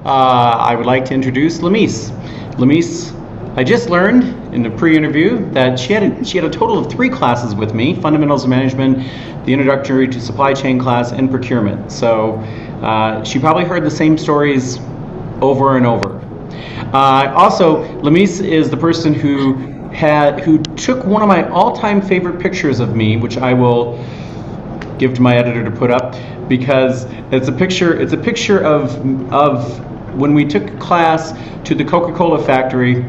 I would like to introduce Lamise. Lamise, I just learned in the pre-interview that she had a total of 3 classes with me: Fundamentals of Management, the Introductory to Supply Chain class, and Procurement. So she probably heard the same stories over and over. Also, Lamise is the person who took one of my all-time favorite pictures of me, which I will give to my editor to put up, because it's a picture of when we took a class to the Coca-Cola factory,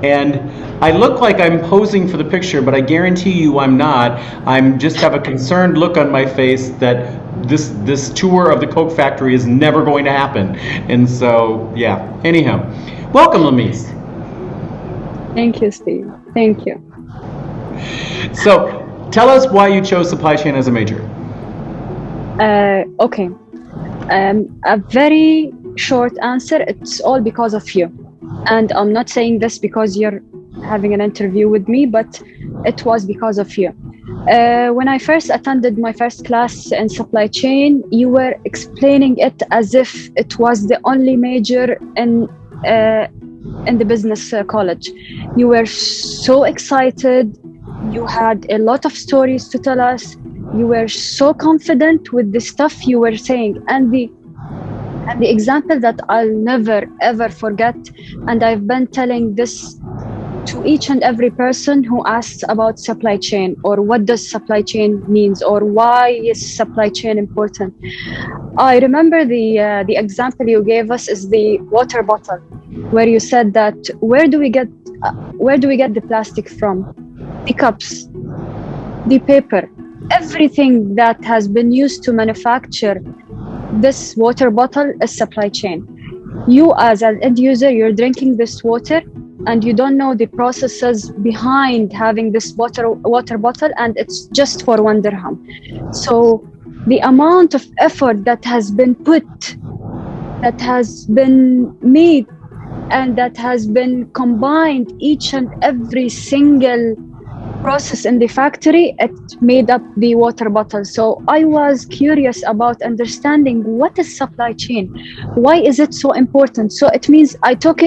and I look like I'm posing for the picture, but I guarantee you I'm not. I'm just have a concerned look on my face that this tour of the Coke factory is never going to happen. And so, yeah. Anyhow, welcome, Lamise. Thank you, Steve. Thank you. So, tell us why you chose supply chain as a major. Okay. A very short answer. It's all because of you. And I'm not saying this because you're having an interview with me, but it was because of you. When I first attended my first class in supply chain, you were explaining it as if it was the only major in the business college. You were so excited. You had a lot of stories to tell us. You were so confident with the stuff you were saying, and the example that I'll never ever forget, and I've been telling this to each and every person who asks about supply chain, or what does supply chain means, or why is supply chain important. I remember the example you gave us is the water bottle, where you said that where do we get the plastic from? The cups, the paper, everything that has been used to manufacture this water bottle is supply chain. You as an end user, you're drinking this water and you don't know the processes behind having this water bottle, and it's just for 1 dirham. So the amount of effort that has been put, that has been made, and that has been combined, each and every single process in the factory, it made up the water bottle. So I was curious about understanding what is supply chain. Why is it so important? So it means I took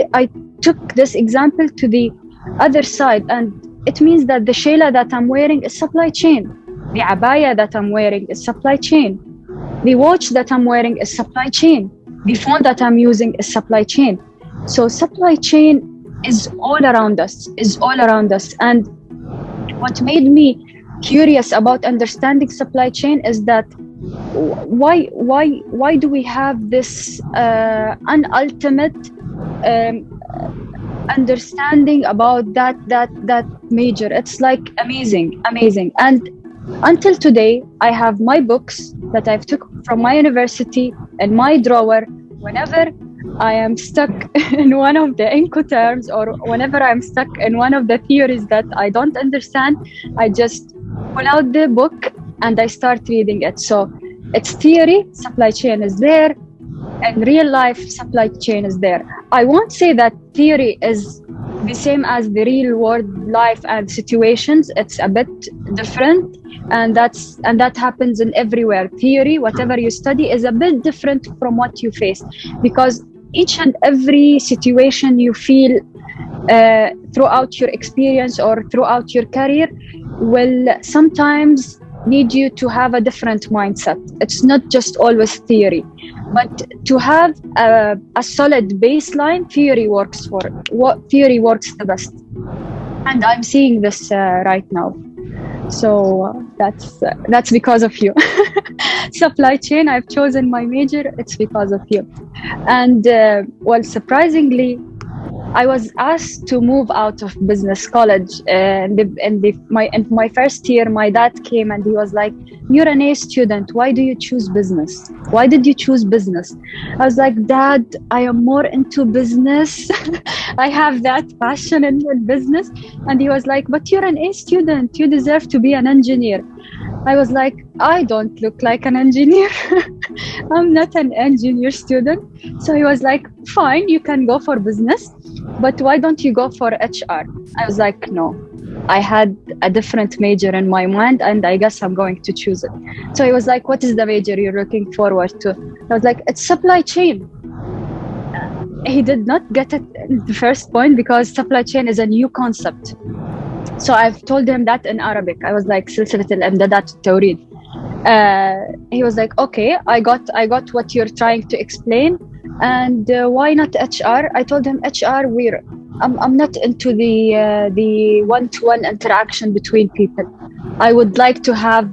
this example to the other side, and it means that the shayla that I'm wearing is supply chain. The abaya that I'm wearing is supply chain. The watch that I'm wearing is supply chain. The phone that I'm using is supply chain. So supply chain is all around us, And what made me curious about understanding supply chain is that why do we have this unultimate understanding about that major? It's like amazing. And until today, I have my books that I've took from my university in my drawer. Whenever I am stuck in one of the Incoterms, or whenever I'm stuck in one of the theories that I don't understand, I just pull out the book and I start reading it. So it's theory, supply chain is there, and real life supply chain is there. I won't say that theory is the same as the real world life and situations. It's a bit different, and that happens in everywhere. Theory, whatever you study, is a bit different from what you face, because each and every situation you feel throughout your experience or throughout your career will sometimes need you to have a different mindset. It's not just always theory, but to have a solid baseline, theory works the best. And I'm seeing this right now. So that's because of you. Supply chain, I've chosen my major, it's because of you. And well, surprisingly, I was asked to move out of business college. In my first year, my dad came and he was like, "You're an A student. Why do you choose business? Why did you choose business?" I was like, "Dad, I am more into business. I have that passion in business." And he was like, "But you're an A student. You deserve to be an engineer." I was like, "I don't look like an engineer. I'm not an engineer student." So he was like, "Fine, you can go for business, but why don't you go for HR?" I was like, "No, I had a different major in my mind, and I guess I'm going to choose it." So he was like, "What is the major you're looking forward to?" I was like, "It's supply chain." he did not get it in the first point because supply chain is a new concept. So I've told him that in Arabic. I was like سلسلة الإمدادات والتوريد. He was like, okay, I got what you're trying to explain, and why not HR? I told him HR. I'm not into the one-to-one interaction between people. I would like to have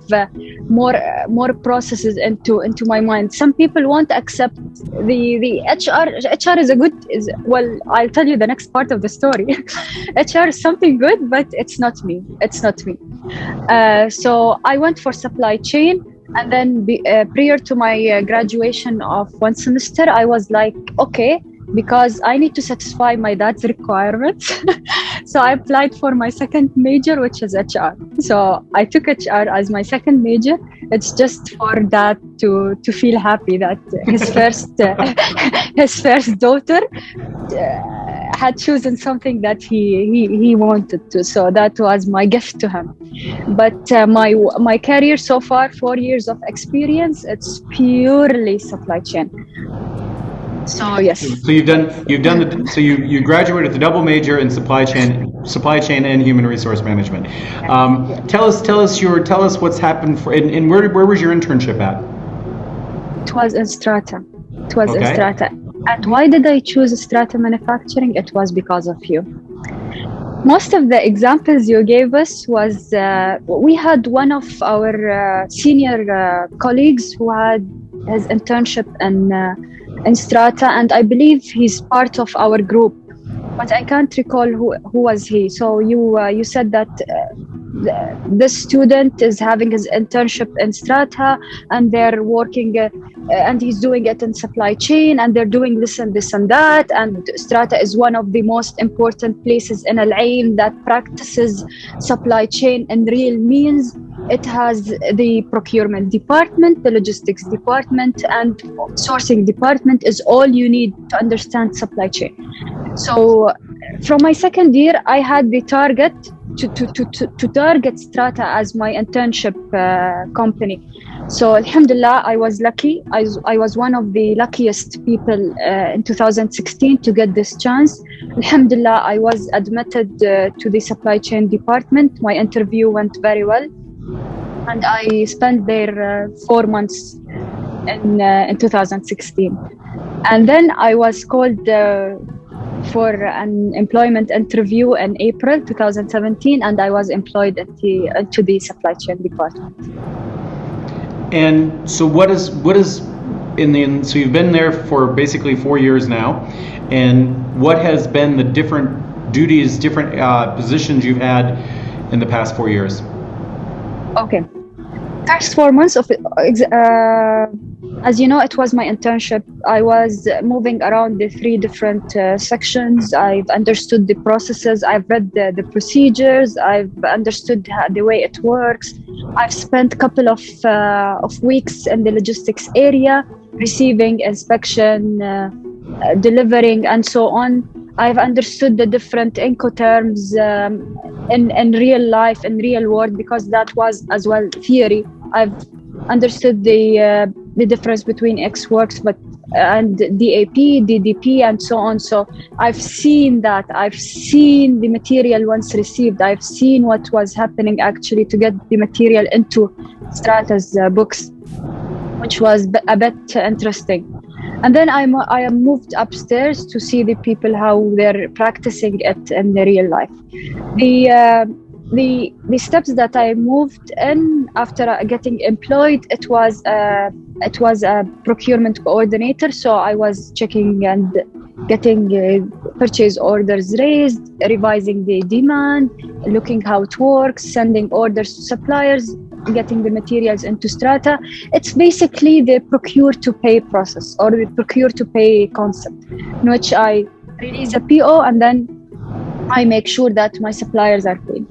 more processes into my mind. Some people won't accept the HR. HR is well, I'll tell you the next part of the story. HR is something good, but it's not me. So I went for supply chain, and then prior to my graduation of one semester, I was like, okay, because I need to satisfy my dad's requirements. So I applied for my second major, which is HR. So I took HR as my second major. It's just for dad to feel happy that his first daughter had chosen something that he wanted to. So that was my gift to him. But my career so far, 4 years of experience, it's purely supply chain. So yes. So you graduated with a double major in supply chain and human resource management. Tell us what's happened and where was your internship at? It was in Strata. Okay. In Strata. And why did I choose Strata Manufacturing? It was because of you. Most of the examples you gave us was we had one of our senior colleagues who had his internship in Strata, and I believe he's part of our group, but I can't recall who was he. So you said that this student is having his internship in Strata, and they're working, and he's doing it in supply chain, and they're doing this and that. And Strata is one of the most important places in Al Ain that practices supply chain in real means. It has the procurement department, the logistics department, and sourcing department is all you need to understand supply chain. So from my second year, I had the target to target Strata as my internship company. So alhamdulillah, I was lucky. I was one of the luckiest people in 2016 to get this chance. Alhamdulillah, I was admitted to the supply chain department. My interview went very well, and I spent there 4 months in 2016. And then I was called for an employment interview in April 2017, and I was employed into the supply chain department. And so so you've been there for basically 4 years now, and what has been the different duties, different positions you've had in the past 4 years? Okay. First 4 months of as you know, it was my internship. I was moving around the 3 different sections. I've understood the processes. I've read the procedures. I've understood the way it works. I've spent a couple of weeks in the logistics area, receiving, inspection, delivering, and so on. I've understood the different Incoterms in real life, in real world, because that was as well theory. I've understood the difference between X-Works and DAP, DDP, and so on. So I've seen that. I've seen the material once received. I've seen what was happening actually to get the material into Strata's books, which was a bit interesting. And then I moved upstairs to see the people, how they're practicing it in the real life. The steps that I moved in after getting employed, it was a procurement coordinator. So I was checking and getting purchase orders raised, revising the demand, looking how it works, sending orders to suppliers, getting the materials into Strata. It's basically the procure to pay process, or the procure to pay concept, in which I release a PO and then I make sure that my suppliers are paid.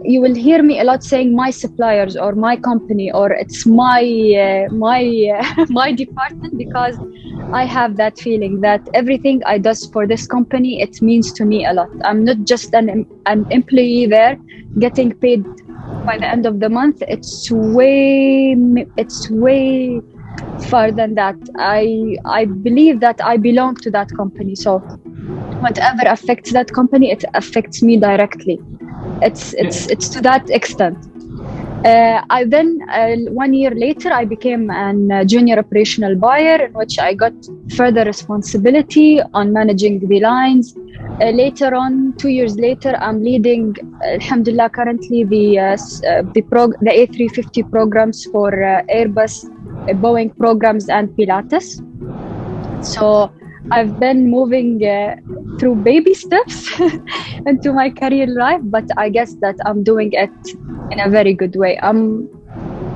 You will hear me a lot saying my suppliers or my company, or it's my department, because I have that feeling that everything I do for this company, it means to me a lot. I'm not just an employee there getting paid by the end of the month. It's way far than that. I believe that I belong to that company. So whatever affects that company, it affects me directly. It's to that extent. I then 1 year later I became a junior operational buyer, in which I got further responsibility on managing the lines. Later on, 2 years later, I'm leading, alhamdulillah, currently the A350 programs for Airbus, Boeing programs, and Pilatus. So I've been moving through baby steps into my career life, but I guess that I'm doing it in a very good way. I'm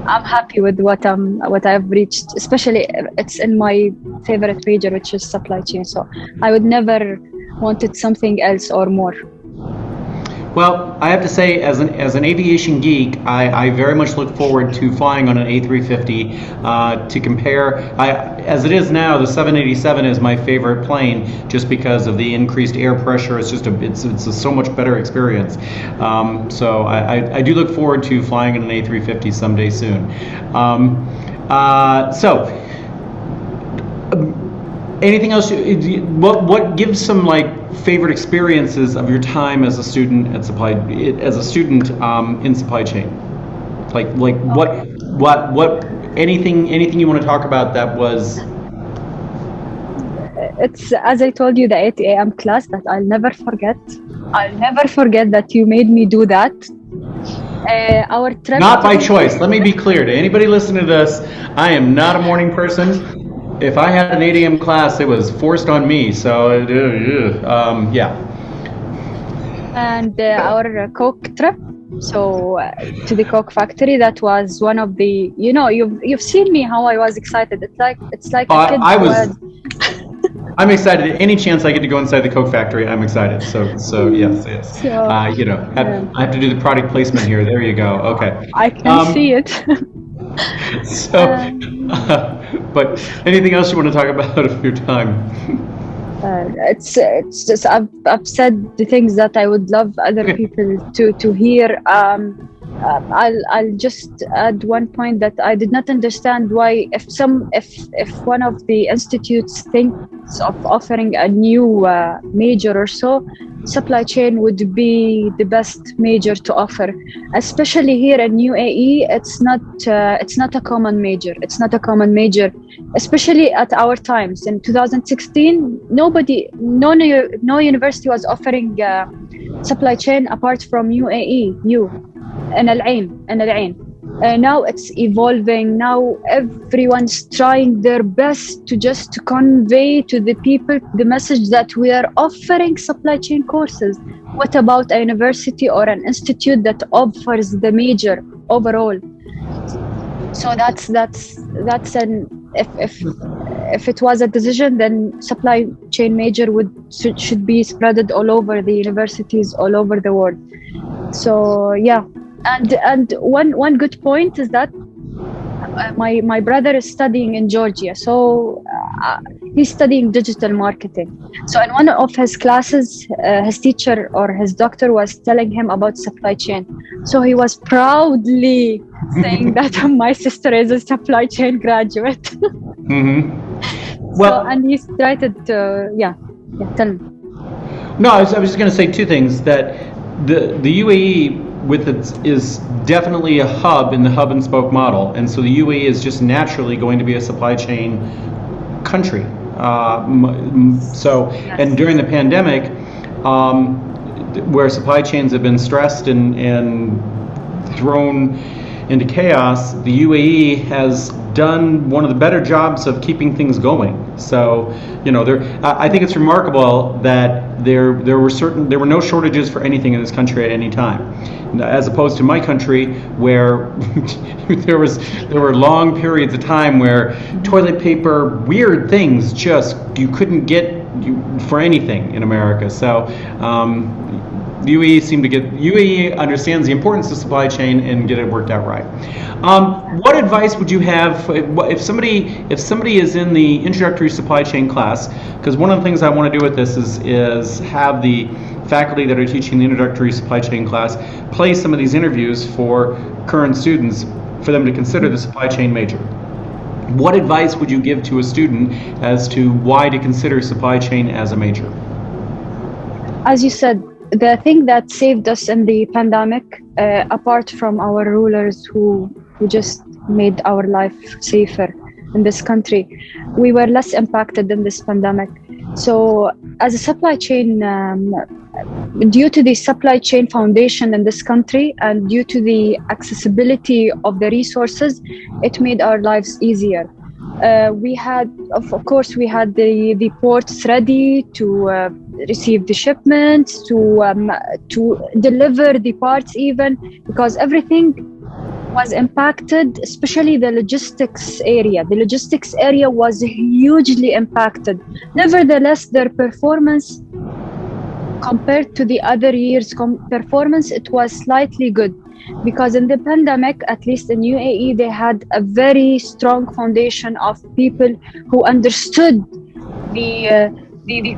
happy with what I've reached, especially it's in my favorite major, which is supply chain. So I would never wanted something else or more. Well, I have to say, as an aviation geek, I very much look forward to flying on an A350. To compare, as it is now, the 787 is my favorite plane, just because of the increased air pressure. It's just it's a so much better experience. So I do look forward to flying in an A350 someday soon. Anything else? What gives some favorite experiences of your time as a student in supply chain? What anything you want to talk about that was? It's, as I told you, the 8 a.m. class that I'll never forget. I'll never forget that you made me do that. Our trip. Not by choice. Let me be clear to anybody listening to this. I am not a morning person. If I had an 8 a.m. class, it was forced on me. So, yeah. And our Coke trip, so to the Coke factory, that was one of the. You've seen me how I was excited. It's like a kid. I'm excited. Any chance I get to go inside the Coke factory, I'm excited. So yes. So, I have to do the product placement here. There you go. Okay. I can see it. So, but anything else you want to talk about of your time? It's just I've said the things that I would love other people to hear. I'll just add one point that I did not understand why if one of the institutes thinks of offering a new major or so, supply chain would be the best major to offer. Especially here in UAE, it's not a common major. It's not a common major, especially at our times. In 2016, no university was offering supply chain apart from UAE. And Al Ain. Now it's evolving. Now everyone's trying their best to just convey to the people the message that we are offering supply chain courses. What about a university or an institute that offers the major overall? So that's an if it was a decision, then supply chain major should be spreaded all over the universities all over the world. So yeah. And one good point is that my brother is studying in Georgia, so he's studying digital marketing. So in one of his classes, his teacher or his doctor was telling him about supply chain. So he was proudly saying that my sister is a supply chain graduate. Mm-hmm. Well, and he started to tell me. No, I was just going to say two things. That the UAE with is definitely a hub in the hub and spoke model, and so the UAE is just naturally going to be a supply chain country. And during the pandemic, where supply chains have been stressed and thrown into chaos, the UAE has done one of the better jobs of keeping things going. So, I think it's remarkable that there were no shortages for anything in this country at any time, as opposed to my country where there were long periods of time where toilet paper, weird things, just you couldn't get for anything in America. So. UAE understands the importance of supply chain and get it worked out right. What advice would you have if somebody is in the introductory supply chain class? Because one of the things I want to do with this is have the faculty that are teaching the introductory supply chain class play some of these interviews for current students for them to consider the supply chain major. what advice would you give to a student as to why to consider supply chain as a major? As you said, the thing that saved us in the pandemic, apart from our rulers who just made our life safer in this country, we were less impacted in this pandemic. So as a supply chain, due to the supply chain foundation in this country and due to the accessibility of the resources, it made our lives easier. We had, of course, we had the ports ready to receive the shipments, to deliver the parts even, because everything was impacted, especially the logistics area. The logistics area was hugely impacted. Nevertheless, their performance compared to the other years' performance, it was slightly good. Because in the pandemic, at least in UAE, they had a very strong foundation of people who understood the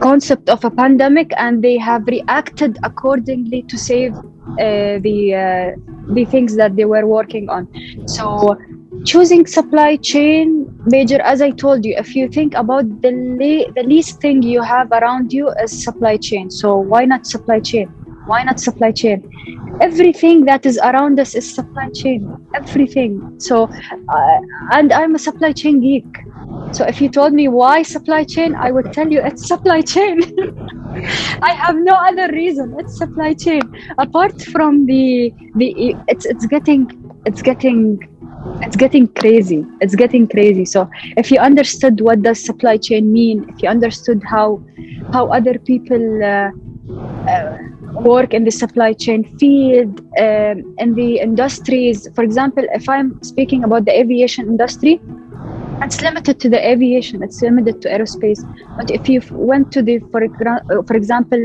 concept of a pandemic, and they have reacted accordingly to save the things that they were working on. So choosing supply chain major, as I told you, if you think about the least thing you have around you is supply chain. So why not supply chain? Why not supply chain? Everything that is around us is supply chain, everything. So and I'm a supply chain geek. So if you told me why supply chain, I would tell you it's supply chain. I have no other reason. It's supply chain. Apart from it's getting crazy. It's getting crazy. So if you understood what does supply chain mean, if you understood how other people work in the supply chain field, in the industries. For example, if I'm speaking about the aviation industry, it's limited to the aviation, it's limited to aerospace. But if you went to the, for example,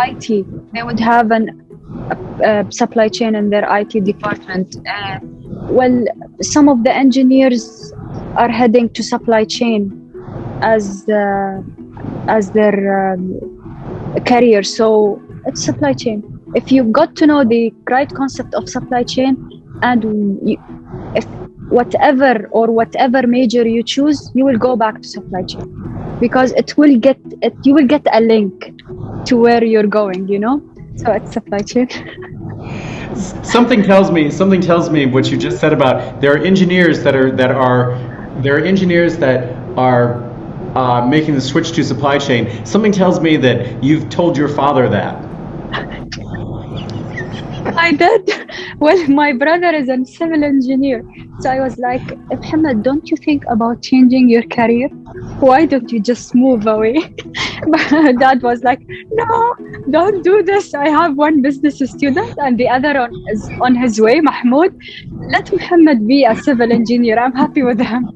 IT, they would have a supply chain in their IT department. Well, some of the engineers are heading to supply chain as their career. So it's supply chain. If you got to know the right concept of supply chain, and if whatever major you choose, you will go back to supply chain, because you will get a link to where you're going, so it's supply chain. Something tells me what you just said about there are engineers that are making the switch to supply chain. Something tells me that you've told your father that. I did. Well, my brother is a civil engineer. So I was like, Muhammad, don't you think about changing your career? Why don't you just move away? But Dad was like, no, don't do this. I have one business student and the other is on his way, Mahmoud. Let Muhammad be a civil engineer. I'm happy with him.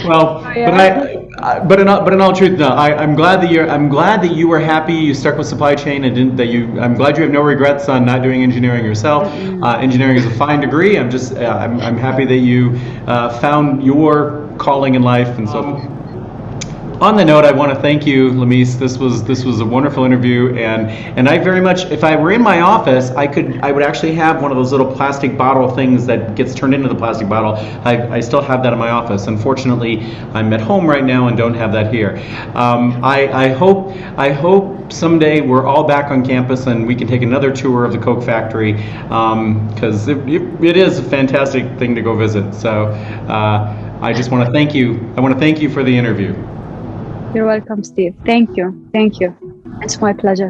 Well, yeah. but in all truth, no. I'm glad that you were happy. You stuck with supply chain and didn't. I'm glad you have no regrets on not doing engineering yourself. Engineering is a fine degree. I'm happy that you found your calling in life, and so. On the note, I want to thank you, Lamis. This was a wonderful interview, and I very much, if I were in my office, I would actually have one of those little plastic bottle things that gets turned into the plastic bottle. I still have that in my office. Unfortunately, I'm at home right now and don't have that here. I hope someday we're all back on campus and we can take another tour of the Coke factory, because it is a fantastic thing to go visit. So I just want to thank you. I want to thank you for the interview. You're welcome, Steve. Thank you. It's my pleasure.